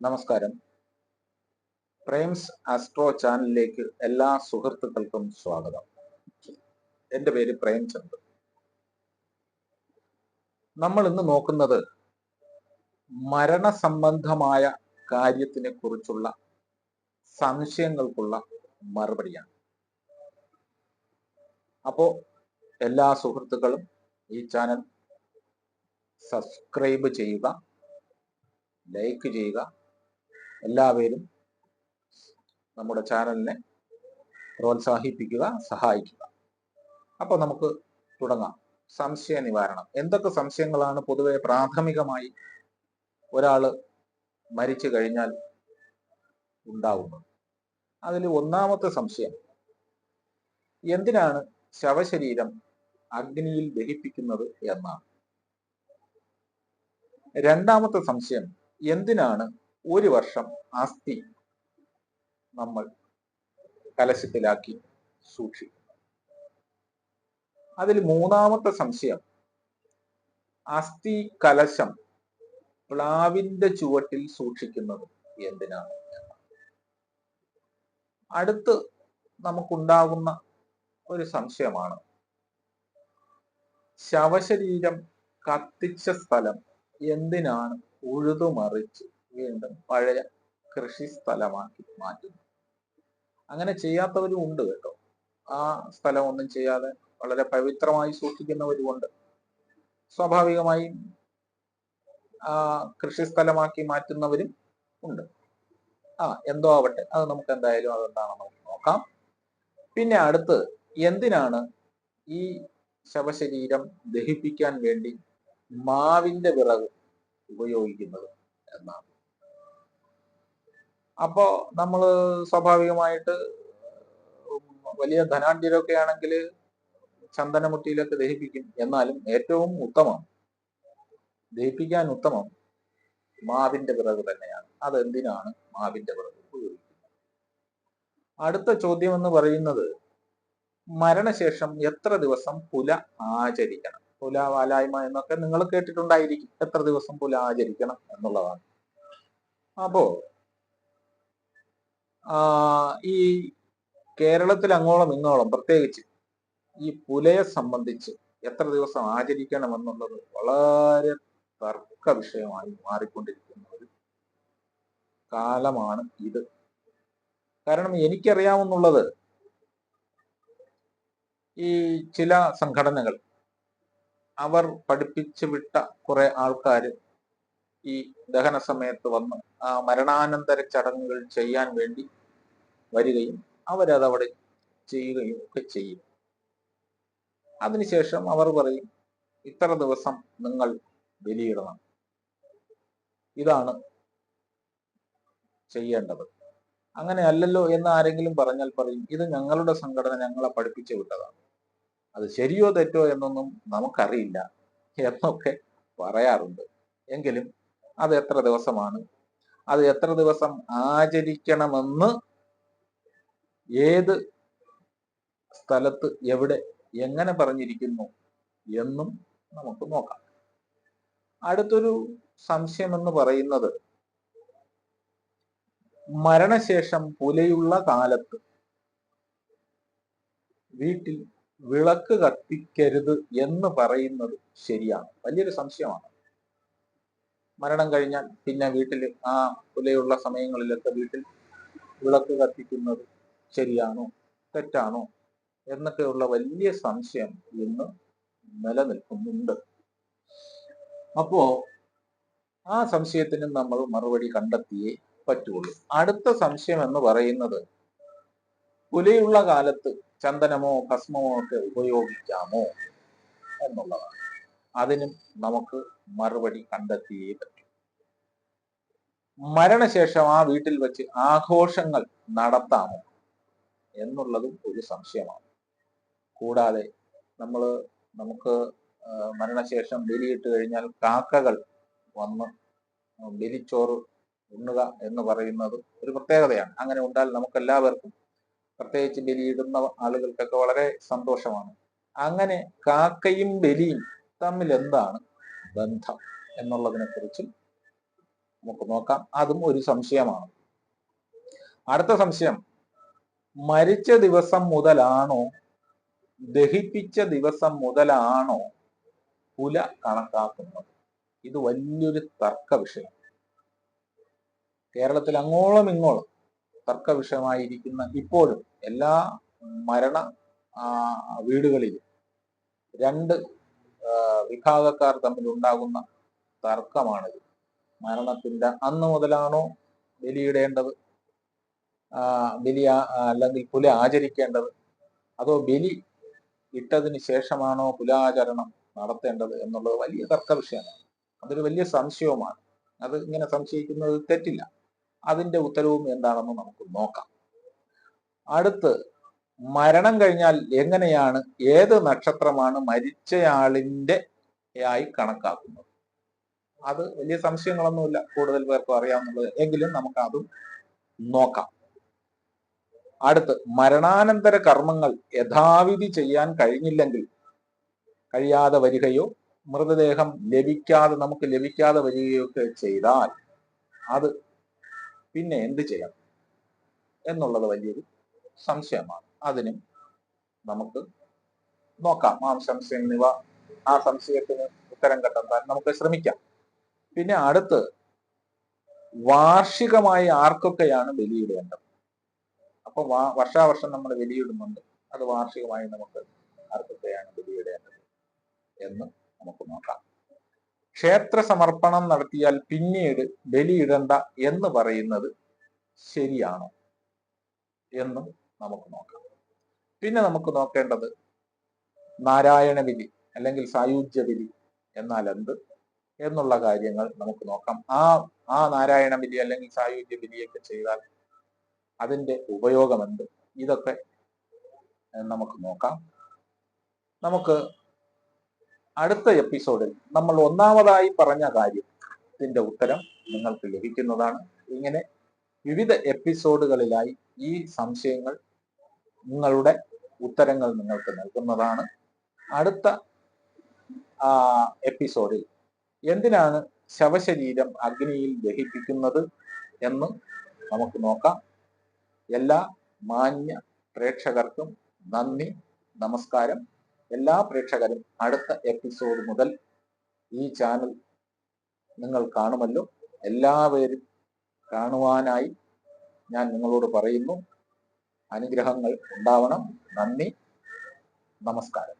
നമസ്കാരം. പ്രേംസ് ആസ്ട്രോ ചാനലിലേക്ക് എല്ലാ സുഹൃത്തുക്കൾക്കും സ്വാഗതം. എൻ്റെ പേര് പ്രേംചന്ദ്. നമ്മൾ ഇന്ന് നോക്കുന്നത് മരണസംബന്ധമായ കാര്യത്തിനെ കുറിച്ചുള്ള സംശയങ്ങൾക്കുള്ള മറുപടിയാണ്. അപ്പോ എല്ലാ സുഹൃത്തുക്കളും ഈ ചാനൽ സബ്സ്ക്രൈബ് ചെയ്യുക, ലൈക്ക് ചെയ്യുക. എല്ലാവരും നമ്മുടെ ചാനലിനെ പ്രോത്സാഹിപ്പിക്കുക, സഹായിക്കുക. അപ്പോൾ നമുക്ക് തുടങ്ങാം. സംശയ നിവാരണം. എന്തൊക്കെ സംശയങ്ങളാണ് പൊതുവെ പ്രാഥമികമായി ഒരാൾ മരിച്ചു കഴിഞ്ഞാൽ ഉണ്ടാവുന്നത്? അതിൽ ഒന്നാമത്തെ സംശയം, എന്തിനാണ് ശവശരീരം അഗ്നിയിൽ ദഹിപ്പിക്കുന്നത് എന്നാണ്. രണ്ടാമത്തെ സംശയം, എന്തിനാണ് ഒരു വർഷം അസ്ഥി നമ്മൾ കലശത്തിലാക്കി സൂക്ഷിക്കുന്നത്? അതിൽ മൂന്നാമത്തെ സംശയം, അസ്ഥി കലശം പ്ലാവിന്റെ ചുവട്ടിൽ സൂക്ഷിക്കുന്നത് എന്തിനാണ്? അടുത്ത് നമുക്കുണ്ടാകുന്ന ഒരു സംശയമാണ്, ശവശരീരം കത്തിച്ച സ്ഥലം എന്തിനാണ് ഉഴുതുമറിച്ച് വീണ്ടും പഴയ കൃഷി സ്ഥലമാക്കി മാറ്റുന്നത്? അങ്ങനെ ചെയ്യാത്തവരും ഉണ്ട് കേട്ടോ. ആ സ്ഥലം ഒന്നും ചെയ്യാതെ വളരെ പവിത്രമായി സൂക്ഷിക്കുന്നവരുമുണ്ട്. സ്വാഭാവികമായും കൃഷി സ്ഥലമാക്കി മാറ്റുന്നവരും ഉണ്ട്. എന്തോ ആവട്ടെ, അത് നമുക്ക് എന്തായാലും അതെന്താണെന്ന് നോക്കാം. പിന്നെ അടുത്ത്, എന്തിനാണ് ഈ ശവശരീരം ദഹിപ്പിക്കാൻ വേണ്ടി മാവിന്റെ വിറക് ഉപയോഗിക്കുന്നത് എന്നാണ്. അപ്പോ നമ്മൾ സ്വാഭാവികമായിട്ട് വലിയ ധനാഢ്യരൊക്കെ ആണെങ്കിൽ ചന്ദനമുട്ടിയിലൊക്കെ ദഹിപ്പിക്കും. എന്നാലും ഏറ്റവും ഉത്തമം, ദഹിപ്പിക്കാൻ ഉത്തമം മാവിന്റെ വിറക് തന്നെയാണ്. അതെന്തിനാണ് മാവിന്റെ വിറക് ഉപയോഗിക്കുന്നത്? അടുത്ത ചോദ്യം എന്ന് പറയുന്നത്, മരണശേഷം എത്ര ദിവസം പുല ആചരിക്കണം? പുല വാലായ്മ എന്നൊക്കെ നിങ്ങൾ കേട്ടിട്ടുണ്ടായിരിക്കും. എത്ര ദിവസം പുല ആചരിക്കണം എന്നുള്ളതാണ്. അപ്പോ ഈ കേരളത്തിൽ അങ്ങോളം ഇങ്ങോളം പ്രത്യേകിച്ച് ഈ പുലയെ സംബന്ധിച്ച് എത്ര ദിവസം ആചരിക്കണം എന്നുള്ളത് വളരെ തർക്ക വിഷയമായി മാറിക്കൊണ്ടിരിക്കുന്ന ഒരു കാലമാണ് ഇത്. കാരണം എനിക്കറിയാവുന്നുള്ളത്, ഈ ചില സംഘടനകൾ അവർ പഠിപ്പിച്ചു വിട്ട കുറെ ആൾക്കാർ ഈ ദഹന സമയത്ത് വന്ന് മരണാനന്തര ചടങ്ങുകൾ ചെയ്യാൻ വേണ്ടി വരികയും അവരതവിടെ ചെയ്യുകയും ഒക്കെ ചെയ്യും. അതിനുശേഷം അവർ പറയും, ഇത്ര ദിവസം നിങ്ങൾ ബലിയിടണം, ഇതാണ് ചെയ്യേണ്ടത്. അങ്ങനെ അല്ലല്ലോ എന്ന് ആരെങ്കിലും പറഞ്ഞാൽ പറയും, ഇത് ഞങ്ങളുടെ സംഘടന ഞങ്ങളെ പഠിപ്പിച്ചു വിട്ടതാണ്, അത് ശരിയോ തെറ്റോ എന്നൊന്നും നമുക്കറിയില്ല എന്നൊക്കെ പറയാറുണ്ട്. എങ്കിലും അത് എത്ര ദിവസമാണ്, അത് എത്ര ദിവസം ആചരിക്കണമെന്ന് ഏത് സ്ഥലത്ത് എവിടെ എങ്ങനെ പറഞ്ഞിരിക്കുന്നു എന്നും നമുക്ക് നോക്കാം. അടുത്തൊരു സംശയം എന്ന് പറയുന്നത്, മരണശേഷം പുലയുള്ള കാലത്ത് വീട്ടിൽ വിളക്ക് കത്തിക്കരുത് എന്ന് പറയുന്നത് ശരിയാണ്? വലിയൊരു സംശയമാണ്. മരണം കഴിഞ്ഞാൽ പിന്നെ വീട്ടിൽ പുലയുള്ള സമയങ്ങളിലൊക്കെ വീട്ടിൽ വിളക്ക് കത്തിക്കുന്നത് ശരിയാണോ തെറ്റാണോ എന്നൊക്കെയുള്ള വലിയ സംശയം ഇന്ന് നിലനിൽക്കുന്നുണ്ട്. അപ്പോ ആ സംശയത്തിന് നമ്മൾ മറുപടി കണ്ടെത്തിയേ പറ്റുള്ളൂ. അടുത്ത സംശയം എന്ന് പറയുന്നത്, പുലയുള്ള കാലത്ത് ചന്ദനമോ ഭസ്മമോ ഒക്കെ ഉപയോഗിക്കാമോ എന്നുള്ളതാണ്. അതിനും നമുക്ക് മറുപടി കണ്ടെത്തിയേ പറ്റൂ. മരണശേഷം ആ വീട്ടിൽ വെച്ച് ആഘോഷങ്ങൾ നടത്താമോ എന്നുള്ളതും ഒരു സംശയമാണ്. കൂടാതെ നമുക്ക് മരണശേഷം ബലിയിട്ട് കഴിഞ്ഞാൽ കാക്കകൾ വന്ന് ബലിച്ചോറ് ഉണ്ണുക എന്ന് പറയുന്നത് ഒരു പ്രത്യേകതയാണ്. അങ്ങനെ ഉണ്ടാൽ നമുക്കെല്ലാവർക്കും, പ്രത്യേകിച്ച് ബലിയിടുന്ന ആളുകൾക്കൊക്കെ വളരെ സന്തോഷമാണ്. അങ്ങനെ കാക്കയും ബലിയും തമ്മിൽ എന്താണ് ബന്ധം എന്നുള്ളതിനെ കുറിച്ചും നമുക്ക് നോക്കാം. അതും ഒരു സംശയമാണ്. അടുത്ത സംശയം, മരിച്ച ദിവസം മുതലാണോ ദഹിപ്പിച്ച ദിവസം മുതലാണോ പുല കണക്കാക്കുന്നത്? ഇത് വലിയൊരു തർക്ക വിഷയം. കേരളത്തിൽ അങ്ങോളം ഇങ്ങോളം തർക്ക വിഷയമായിരിക്കുന്ന, ഇപ്പോഴും എല്ലാ മരണ വീടുകളിലും രണ്ട് വിഭാഗക്കാർ തമ്മിൽ ഉണ്ടാകുന്ന തർക്കമാണിത്. മരണത്തിന്റെ അന്ന് മുതലാണോ ബലിയിടേണ്ടത്, ബലി അല്ലെങ്കിൽ പുല ആചരിക്കേണ്ടത്, അതോ ബലി ഇട്ടതിന് ശേഷമാണോ പുലാചരണം നടത്തേണ്ടത് എന്നുള്ളത് വലിയ തർക്ക വിഷയമാണ്. അതൊരു വലിയ സംശയവുമാണ്. അത് ഇങ്ങനെ സംശയിക്കുന്നത് തെറ്റില്ല. അതിന്റെ ഉത്തരവും എന്താണെന്ന് നമുക്ക് നോക്കാം. അടുത്ത്, മരണം കഴിഞ്ഞാൽ എങ്ങനെയാണ്, ഏത് നക്ഷത്രമാണ് മരിച്ചയാളിന്റെ ആയി കണക്കാക്കുന്നത്? അത് വലിയ സംശയങ്ങളൊന്നുമില്ല, കൂടുതൽ പേർക്കും അറിയാവുന്നത്, എങ്കിലും നമുക്ക് അതും നോക്കാം. അടുത്ത്, മരണാനന്തര കർമ്മങ്ങൾ യഥാവിധി ചെയ്യാൻ കഴിഞ്ഞില്ലെങ്കിൽ, കഴിയാതെ വരികയോ മൃതദേഹം നമുക്ക് ലഭിക്കാതെ വരികയോ ഒക്കെ ചെയ്താൽ അത് പിന്നെ എന്ത് ചെയ്യണം എന്നുള്ളത് വലിയൊരു സംശയമാണ്. അതിനും നമുക്ക് നോക്കാം. ആ സംശയത്തിന് ഉത്തരം കണ്ടെത്താൻ നമുക്ക് ശ്രമിക്കാം. പിന്നെ അടുത്ത്, വാർഷികമായി ആർക്കൊക്കെയാണ് ബലിയിടേണ്ടത്? അപ്പൊ വർഷാവർഷം നമ്മൾ ബലിയിടുന്നുണ്ട്. അത് വാർഷികമായി നമുക്ക് ആർക്കൊക്കെയാണ് ബലിയിടേണ്ടത് എന്ന് നമുക്ക് നോക്കാം. ക്ഷേത്ര സമർപ്പണം നടത്തിയാൽ പിന്നീട് ബലിയിടണ്ട എന്ന് പറയുന്നത് ശരിയാണോ എന്നും നമുക്ക് നോക്കാം. പിന്നെ നമുക്ക് നോക്കേണ്ടത് നാരായണ ബലി അല്ലെങ്കിൽ സായുജ്യ ബലി എന്നാൽ എന്ത് എന്നുള്ള കാര്യങ്ങൾ നമുക്ക് നോക്കാം. ആ നാരായണ ബലി അല്ലെങ്കിൽ സായുജ്യ ബലിയൊക്കെ ചെയ്താൽ അതിന്റെ ഉപയോഗം എന്ത്, ഇതൊക്കെ നമുക്ക് നോക്കാം. നമുക്ക് അടുത്ത എപ്പിസോഡിൽ നമ്മൾ ഒന്നാമതായി പറഞ്ഞ കാര്യത്തിന്റെ ഉത്തരം നിങ്ങൾക്ക് ലഭിക്കുന്നതാണ്. ഇങ്ങനെ വിവിധ എപ്പിസോഡുകളിലായി ഈ സംശയങ്ങൾ, നിങ്ങളുടെ ഉത്തരങ്ങൾ നിങ്ങൾക്ക് നൽകുന്നതാണ്. അടുത്ത എപ്പിസോഡിൽ എന്തിനാണ് ശവശരീരം അഗ്നിയിൽ ദഹിപ്പിക്കുന്നത് എന്ന് നമുക്ക് നോക്കാം. എല്ലാ മാന്യ പ്രേക്ഷകർക്കും നന്ദി, നമസ്കാരം. എല്ലാ പ്രേക്ഷകരും അടുത്ത എപ്പിസോഡ് മുതൽ ഈ ചാനൽ നിങ്ങൾ കാണുമല്ലോ. എല്ലാവരും കാണുവാനായി ഞാൻ നിങ്ങളോട് പറയുന്നു. അനുഗ്രഹങ്ങൾ ഉണ്ടാവണം. നന്ദി, നമസ്കാരം.